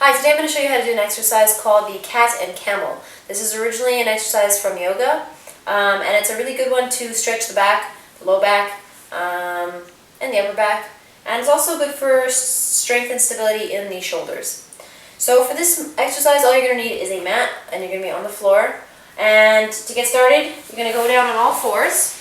Hi, today I'm going to show you how to do an exercise called the cat and camel. This is originally an exercise from yoga, and it's a really good one to stretch the back, the low back, and the upper back. And it's also good for strength and stability in the shoulders. So for this exercise, all you're going to need is a mat, and you're going to be on the floor. And to get started, you're going to go down on all fours.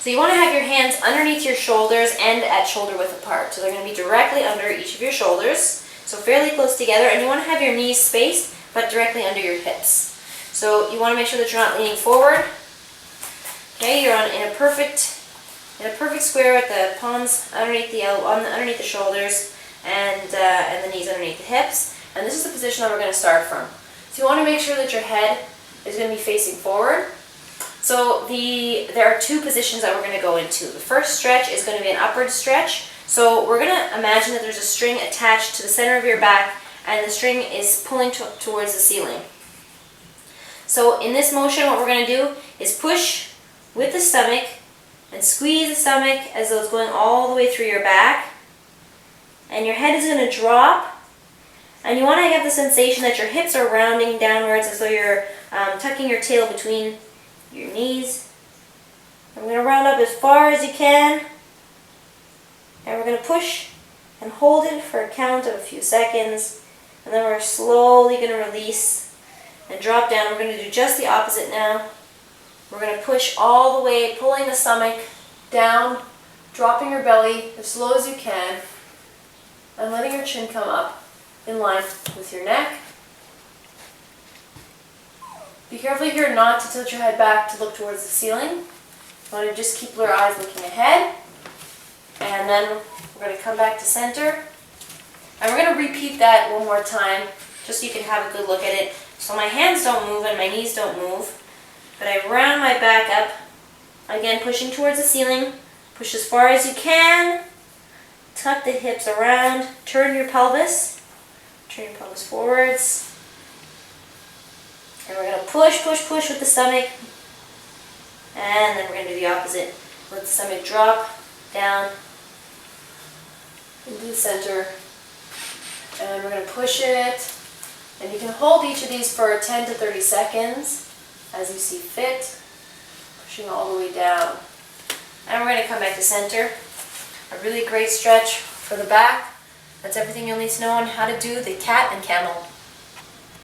So you want to have your hands underneath your shoulders and at shoulder width apart. So they're going to be directly under each of your shoulders. So fairly close together, and you want to have your knees spaced, but directly under your hips. So you want to make sure that you're not leaning forward. Okay, you're in a perfect square with the palms underneath the underneath the shoulders, and the knees underneath the hips. And this is the position that we're going to start from. So you want to make sure that your head is going to be facing forward. So there are two positions that we're going to go into. The first stretch is going to be an upward stretch. So we're going to imagine that there's a string attached to the center of your back, and the string is pulling towards the ceiling. So in this motion, what we're going to do is push with the stomach and squeeze the stomach as though it's going all the way through your back. And your head is going to drop, and you want to have the sensation that your hips are rounding downwards as though you're tucking your tail between your knees. I'm going to round up as far as you can. And we're going to push and hold it for a count of a few seconds. And then we're slowly going to release and drop down. We're going to do just the opposite now. We're going to push all the way, pulling the stomach down, dropping your belly as slow as you can, and letting your chin come up in line with your neck. Be careful here not to tilt your head back to look towards the ceiling. You want to just keep your eyes looking ahead. And then we're going to come back to center. And we're going to repeat that one more time, just so you can have a good look at it. So my hands don't move and my knees don't move. But I round my back up, again pushing towards the ceiling. Push as far as you can. Tuck the hips around. Turn your pelvis. Turn your pelvis forwards. And we're going to push, push, push with the stomach. And then we're going to do the opposite. Let the stomach drop down into the center, and we're going to push it, and you can hold each of these for 10 to 30 seconds as you see fit, pushing all the way down. And we're going to come back to center. A really great stretch for the back. That's everything you'll need to know on how to do the cat and camel.